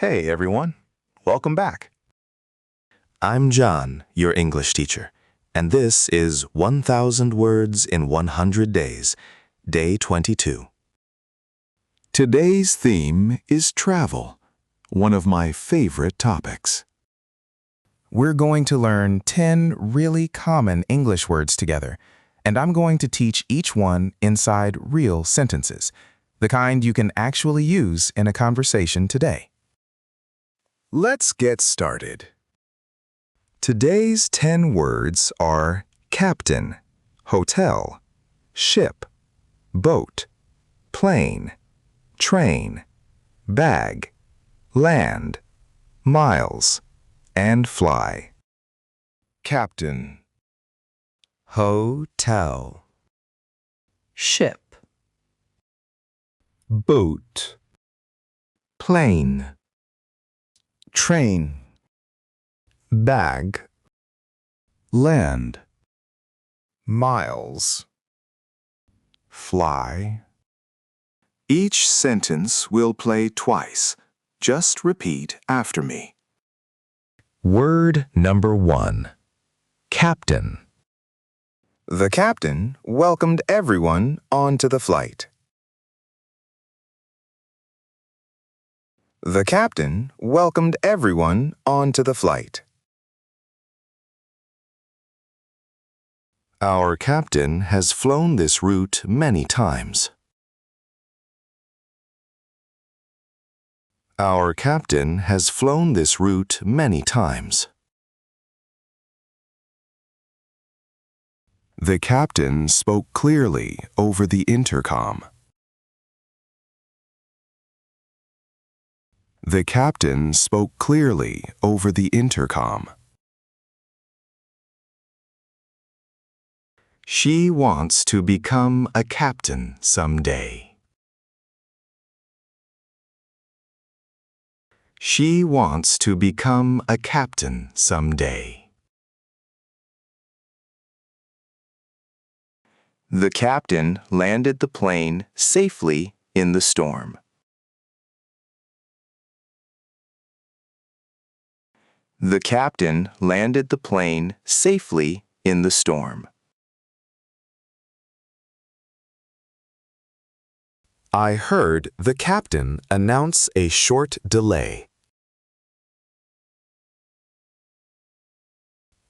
Hey everyone, welcome back. I'm John, your English teacher, and this is 1000 Words in 100 Days, Day 22. Today's theme is travel, one of my favorite topics. We're going to learn 10 really common English words together, and I'm going to teach each one inside real sentences, the kind you can actually use in a conversation today. Let's get started. Today's 10 words are captain, hotel, ship, boat, plane, train, bag, land, miles, and fly. Captain, Hotel, ship, boat, plane, train, bag, land, miles, fly. Each sentence will play twice. Just repeat after me. Word number 1, captain. The captain welcomed everyone onto the flight. The captain welcomed everyone onto the flight. Our captain has flown this route many times. Our captain has flown this route many times. The captain spoke clearly over the intercom. The captain spoke clearly over the intercom. She wants to become a captain someday. She wants to become a captain someday. The captain landed the plane safely in the storm. The captain landed the plane safely in the storm. I heard the captain announce a short delay.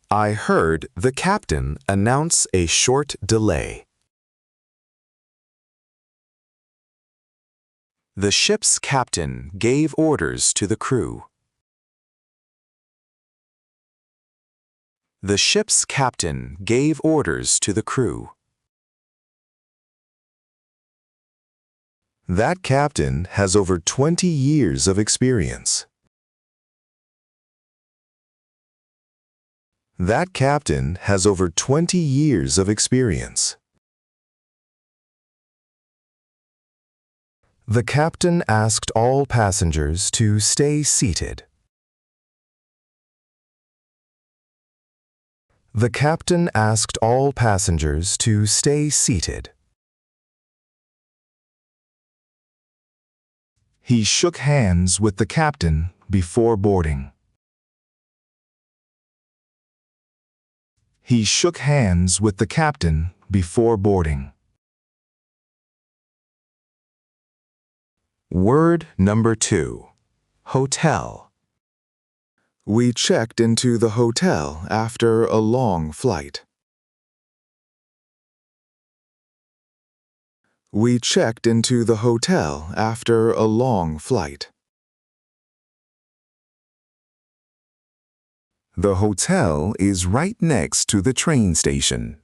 I heard the captain announce a short delay. The ship's captain gave orders to the crew. The ship's captain gave orders to the crew. That captain has over 20 years of experience. That captain has over 20 years of experience. The captain asked all passengers to stay seated. The captain asked all passengers to stay seated. He shook hands with the captain before boarding. He shook hands with the captain before boarding. Word number 2, hotel. We checked into the hotel after a long flight. We checked into the hotel after a long flight. The hotel is right next to the train station.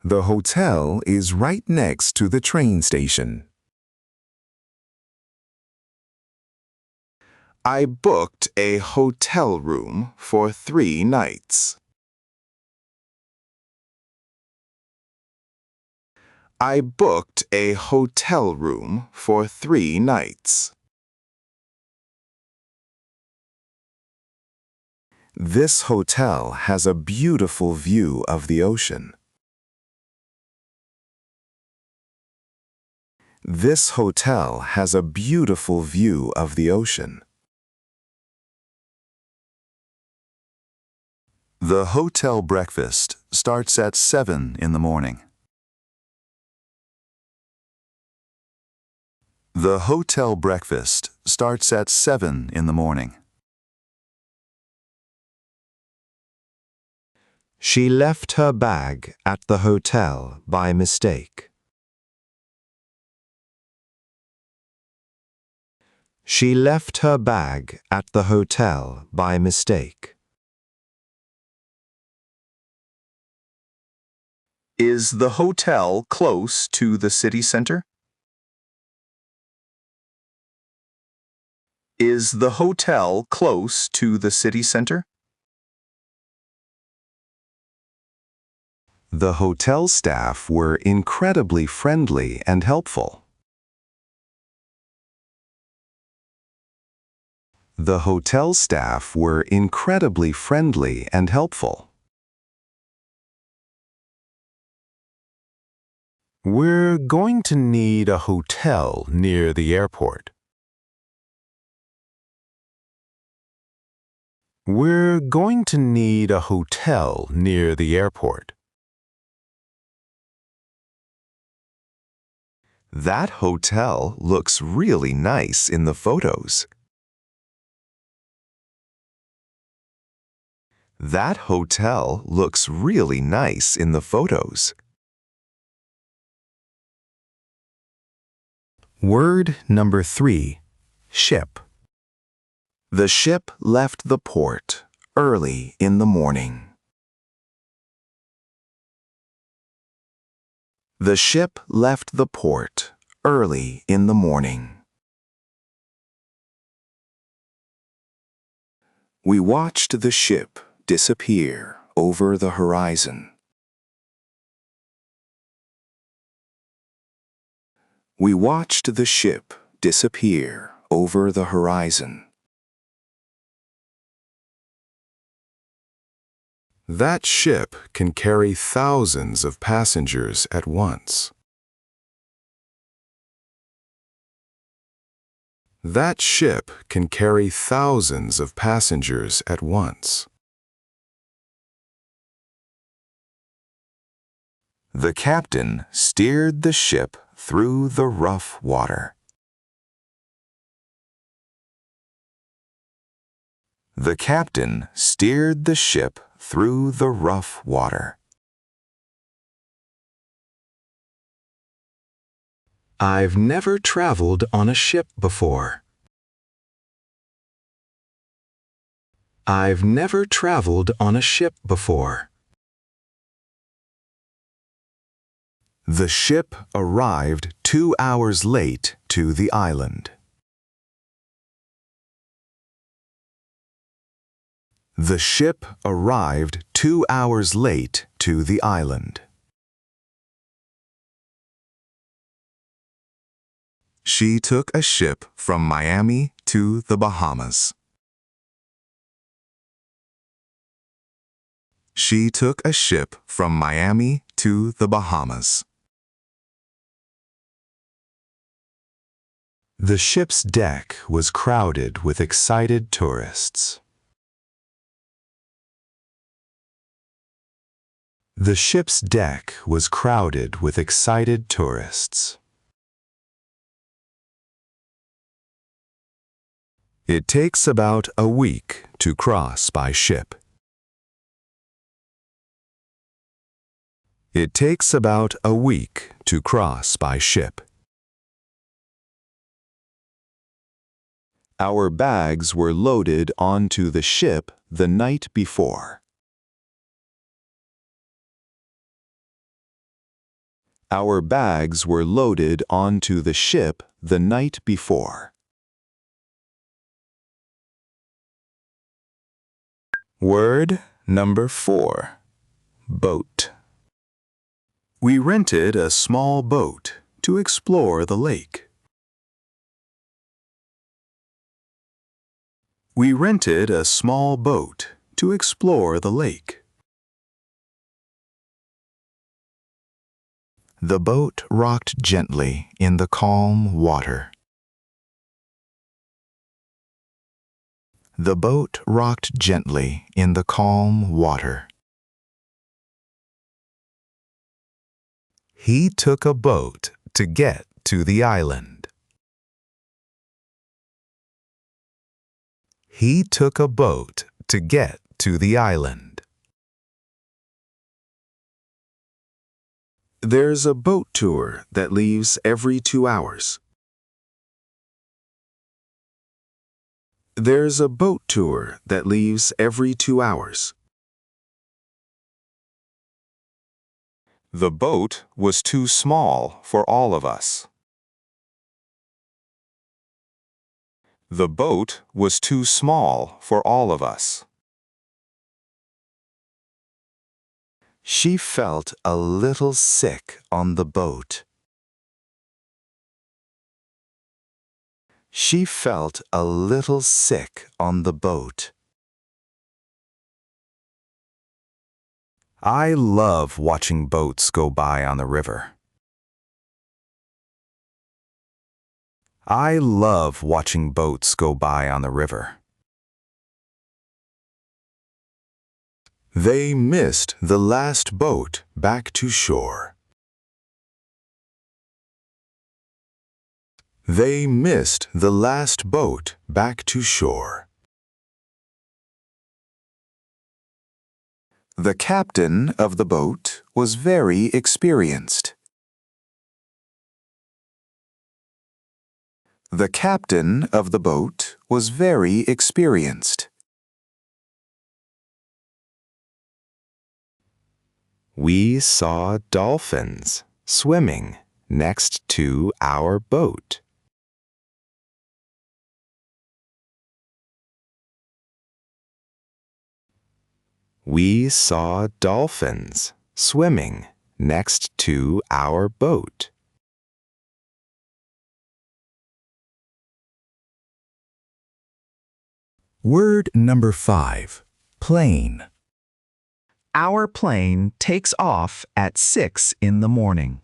The hotel is right next to the train station. I booked a hotel room for 3 nights. I booked a hotel room for 3 nights. This hotel has a beautiful view of the ocean. This hotel has a beautiful view of the ocean. The hotel breakfast starts at 7 in the morning. The hotel breakfast starts at 7 in the morning. She left her bag at the hotel by mistake. She left her bag at the hotel by mistake. Is the hotel close to the city center? Is the hotel close to the city center? The hotel staff were incredibly friendly and helpful. The hotel staff were incredibly friendly and helpful. We're going to need a hotel near the airport. We're going to need a hotel near the airport. That hotel looks really nice in the photos. That hotel looks really nice in the photos. Word number 3, ship. The ship left the port early in the morning. The ship left the port early in the morning. We watched the ship disappear over the horizon. We watched the ship disappear over the horizon. That ship can carry thousands of passengers at once. That ship can carry thousands of passengers at once. The captain steered the ship through the rough water. The captain steered the ship through the rough water. I've never traveled on a ship before. I've never traveled on a ship before. The ship arrived 2 hours late to the island. The ship arrived 2 hours late to the island. She took a ship from Miami to the Bahamas. She took a ship from Miami to the Bahamas. The ship's deck was crowded with excited tourists. The ship's deck was crowded with excited tourists. It takes about a week to cross by ship. It takes about a week to cross by ship. Our bags were loaded onto the ship the night before. Our bags were loaded onto the ship the night before. Word number 4, boat. We rented a small boat to explore the lake. We rented a small boat to explore the lake. The boat rocked gently in the calm water. The boat rocked gently in the calm water. He took a boat to get to the island. He took a boat to get to the island. There's a boat tour that leaves every 2 hours. There's a boat tour that leaves every 2 hours. The boat was too small for all of us. The boat was too small for all of us. She felt a little sick on the boat. She felt a little sick on the boat. I love watching boats go by on the river. I love watching boats go by on the river. They missed the last boat back to shore. They missed the last boat back to shore. The captain of the boat was very experienced. The captain of the boat was very experienced. We saw dolphins swimming next to our boat. We saw dolphins swimming next to our boat. Word number 5. Plane. Our plane takes off at 6 in the morning.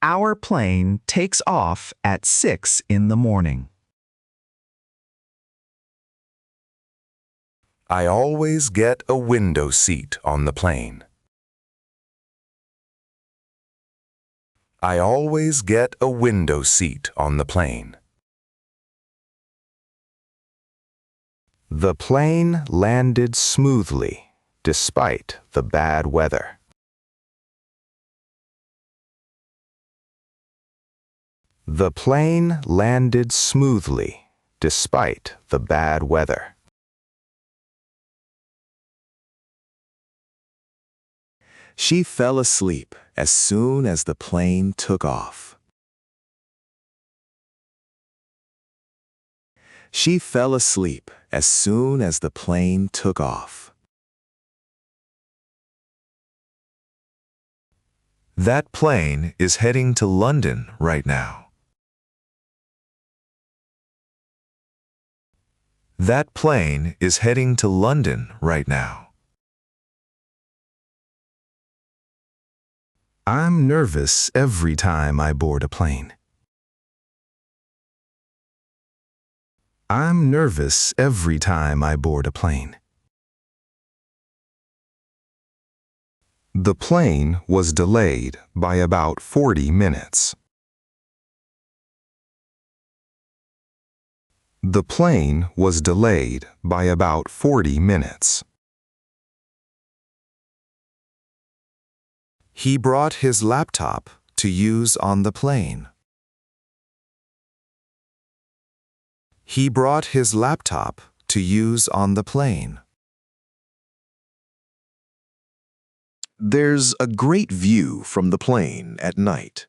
Our plane takes off at 6 in the morning. I always get a window seat on the plane. I always get a window seat on the plane. The plane landed smoothly despite the bad weather. The plane landed smoothly despite the bad weather. She fell asleep as soon as the plane took off. She fell asleep as soon as the plane took off. That plane is heading to London right now. That plane is heading to London right now. I'm nervous every time I board a plane. I'm nervous every time I board a plane. The plane was delayed by about 40 minutes. The plane was delayed by about 40 minutes. He brought his laptop to use on the plane. He brought his laptop to use on the plane. There's a great view from the plane at night.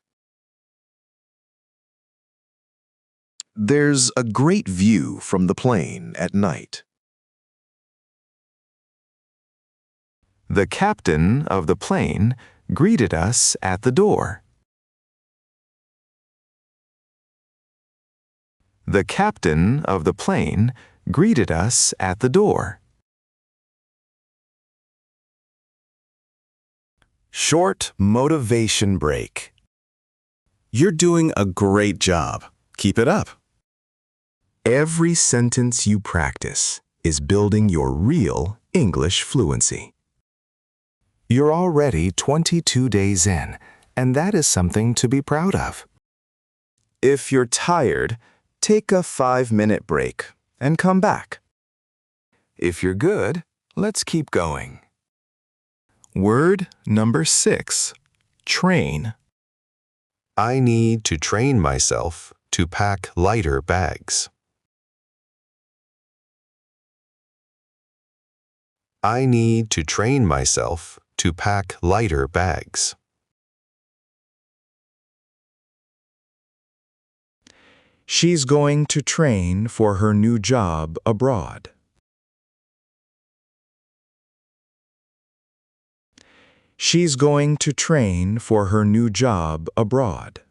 There's a great view from the plane at night. The captain of the plane greeted us at the door. The captain of the plane greeted us at the door. Short motivation break. You're doing a great job. Keep it up. Every sentence you practice is building your real English fluency. You're already 22 days in, and that is something to be proud of. If you're tired, take a 5-minute break and come back. If you're good, let's keep going. Word number 6, train. I need to train myself to pack lighter bags. I need to train myself to pack lighter bags. She's going to train for her new job abroad. She's going to train for her new job abroad.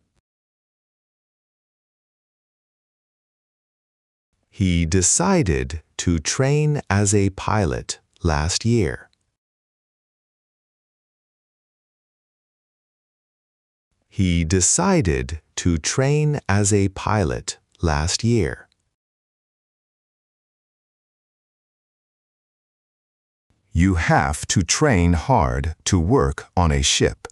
He decided to train as a pilot last year. He decided to train as a pilot last year. You have to train hard to work on a ship.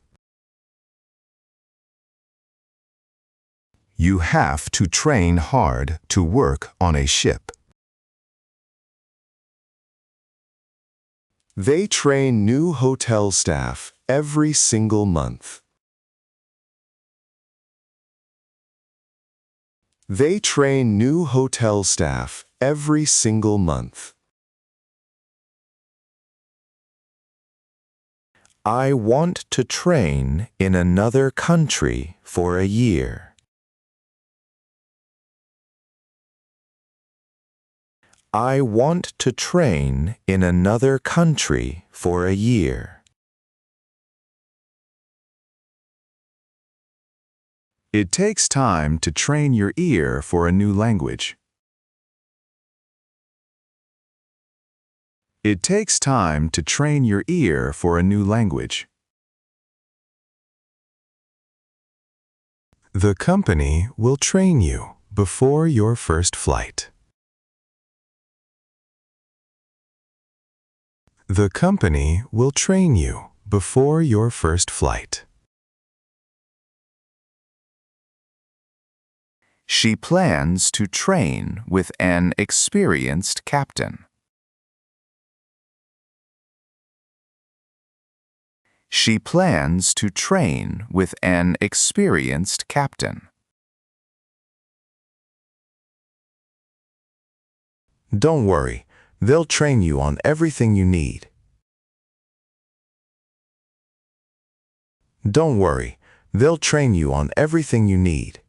You have to train hard to work on a ship. They train new hotel staff every single month. They train new hotel staff every single month. I want to train in another country for a year. I want to train in another country for a year. It takes time to train your ear for a new language. It takes time to train your ear for a new language. The company will train you before your first flight. The company will train you before your first flight. She plans to train with an experienced captain. She plans to train with an experienced captain. Don't worry, they'll train you on everything you need. Don't worry, they'll train you on everything you need.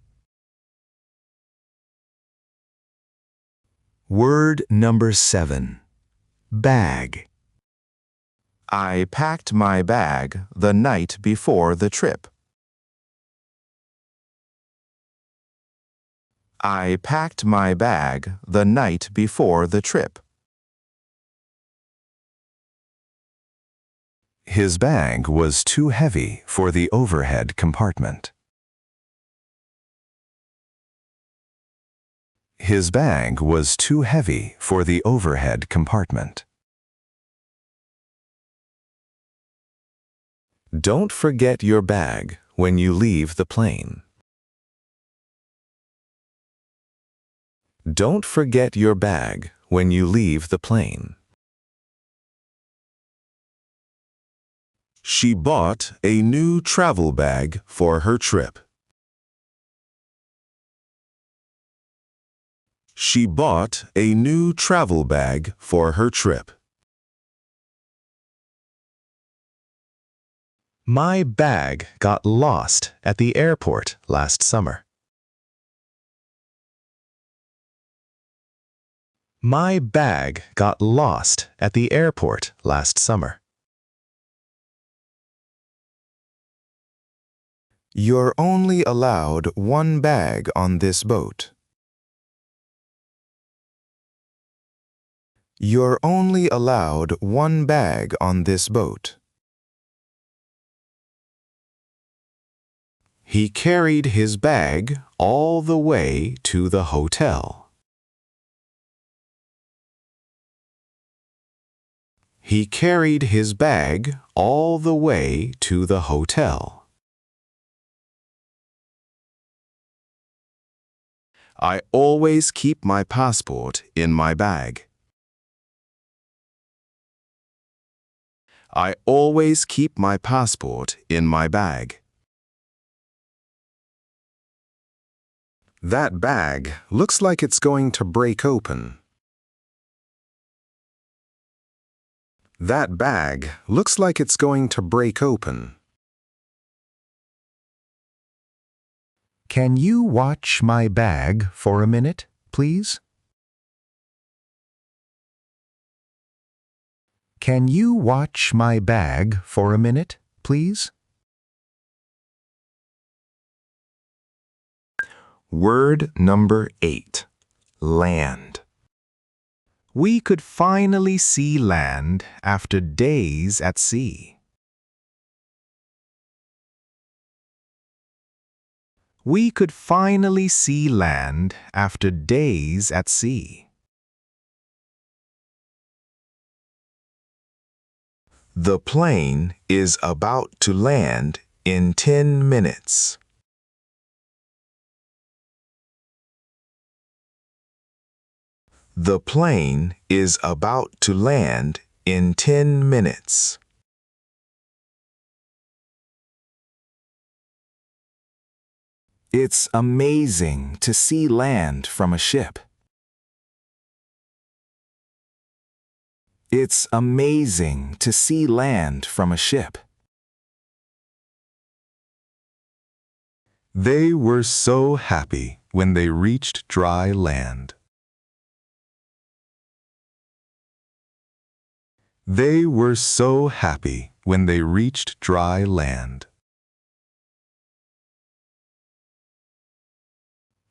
Word number 7, bag. I packed my bag the night before the trip. I packed my bag the night before the trip. His bag was too heavy for the overhead compartment. His bag was too heavy for the overhead compartment. Don't forget your bag when you leave the plane. Don't forget your bag when you leave the plane. She bought a new travel bag for her trip. She bought a new travel bag for her trip. My bag got lost at the airport last summer. My bag got lost at the airport last summer. You're only allowed one bag on this boat. You're only allowed one bag on this boat. He carried his bag all the way to the hotel. He carried his bag all the way to the hotel. I always keep my passport in my bag. I always keep my passport in my bag. That bag looks like it's going to break open. That bag looks like it's going to break open. Can you watch my bag for a minute, please? Can you watch my bag for a minute, please? Word number 8. Land. We could finally see land after days at sea. We could finally see land after days at sea. The plane is about to land in 10 minutes. The plane is about to land in 10 minutes. It's amazing to see land from a ship. It's amazing to see land from a ship. They were so happy when they reached dry land. They were so happy when they reached dry land.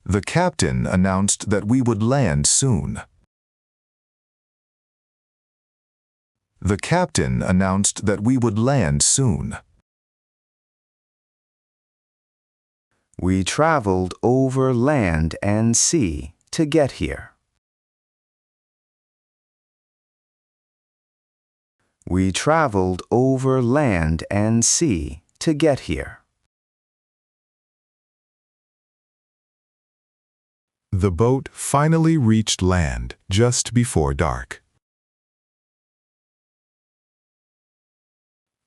The captain announced that we would land soon. The captain announced that we would land soon. We traveled over land and sea to get here. We traveled over land and sea to get here. The boat finally reached land just before dark.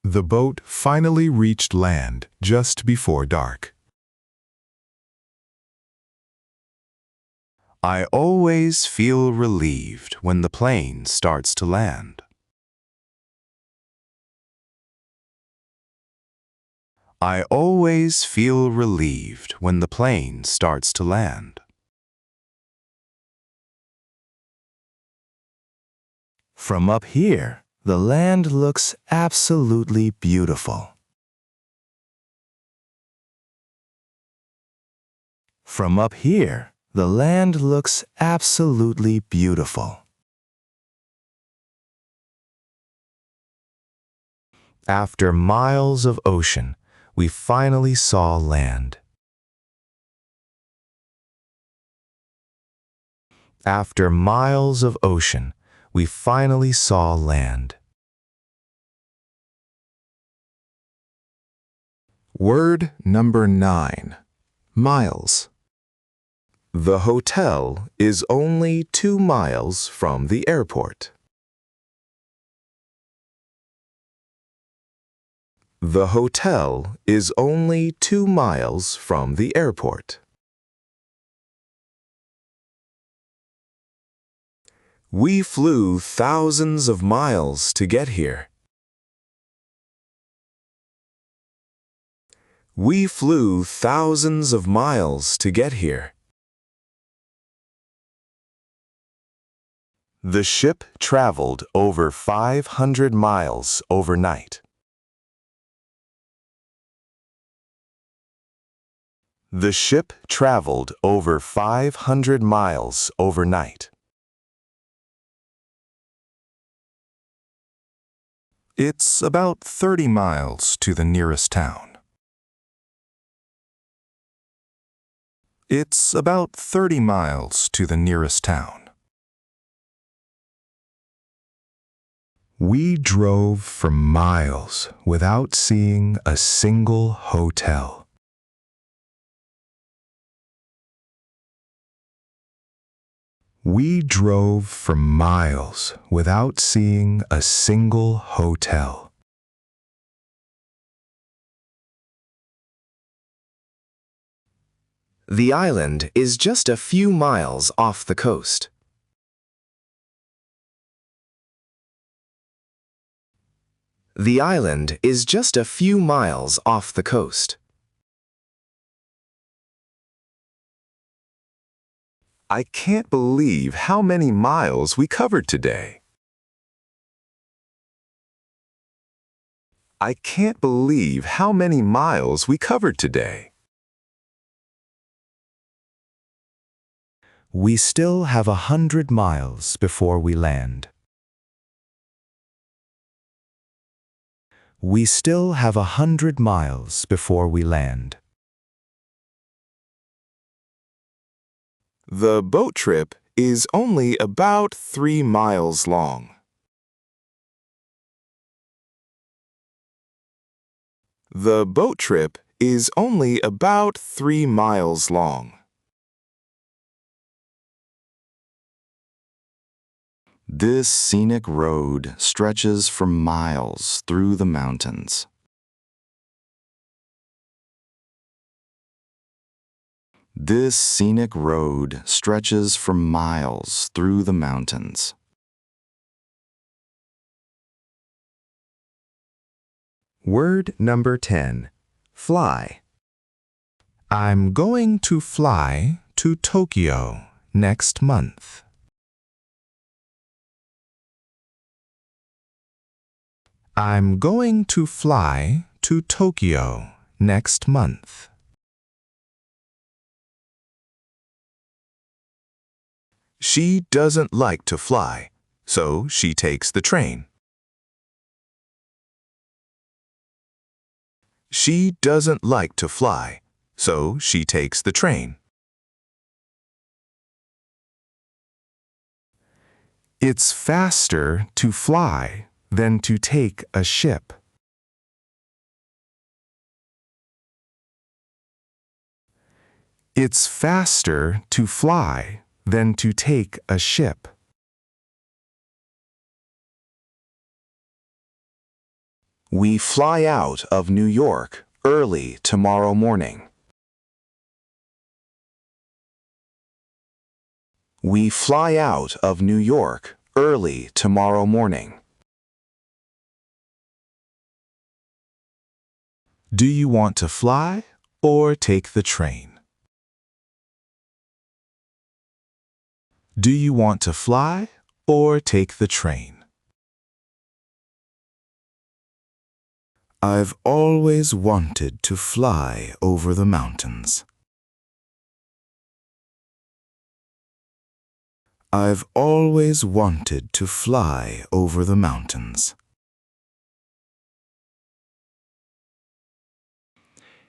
The boat finally reached land just before dark. I always feel relieved when the plane starts to land. I always feel relieved when the plane starts to land. From up here, the land looks absolutely beautiful. From up here, the land looks absolutely beautiful. After miles of ocean, we finally saw land. After miles of ocean, we finally saw land. Word number 9. Miles. The hotel is only 2 miles from the airport. The hotel is only 2 miles from the airport. We flew thousands of miles to get here. We flew thousands of miles to get here. The ship traveled over 500 miles overnight. The ship traveled over 500 miles overnight. It's about 30 miles to the nearest town. It's about 30 miles to the nearest town. We drove for miles without seeing a single hotel. We drove for miles without seeing a single hotel. The island is just a few miles off the coast. The island is just a few miles off the coast. I can't believe how many miles we covered today. I can't believe how many miles we covered today. We still have 100 miles before we land. We still have 100 miles before we land. The boat trip is only about 3 miles long. The boat trip is only about 3 miles long. This scenic road stretches for miles through the mountains. This scenic road stretches for miles through the mountains. Word number 10. Fly. I'm going to fly to Tokyo next month. I'm going to fly to Tokyo next month. She doesn't like to fly, so she takes the train. She doesn't like to fly, so she takes the train. It's faster to fly than to take a ship. It's faster to fly than to take a ship. We fly out of New York early tomorrow morning. We fly out of New York early tomorrow morning. Do you want to fly or take the train? Do you want to fly or take the train? I've always wanted to fly over the mountains. I've always wanted to fly over the mountains.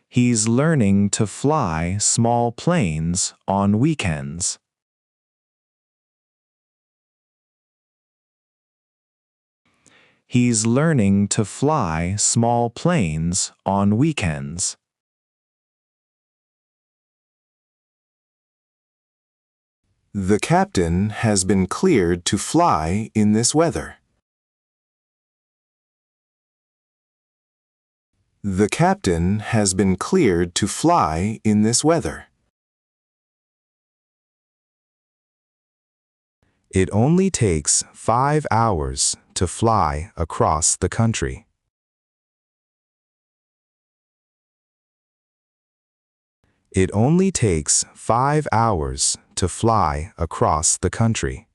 He's learning to fly small planes on weekends. He's learning to fly small planes on weekends. The captain has been cleared to fly in this weather. The captain has been cleared to fly in this weather. It only takes 5 hours to fly across the country. It only takes 5 hours to fly across the country.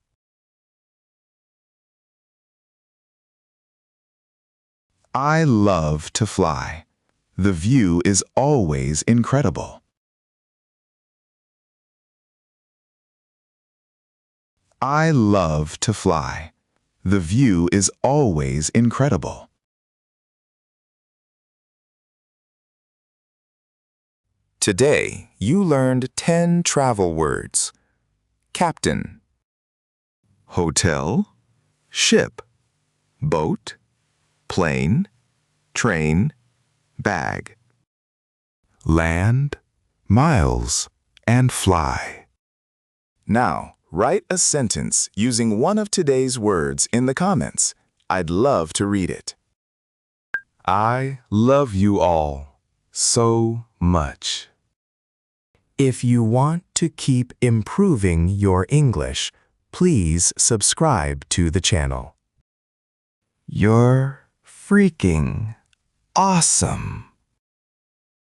I love to fly. The view is always incredible. I love to fly. The view is always incredible. Today, you learned 10 travel words. Captain, Hotel, ship, boat, plane, train, bag. land, miles, and fly. Now, write a sentence using one of today's words in the comments. I'd love to read it. I love you all so much. If you want to keep improving your English, please subscribe to the channel. You're freaking awesome.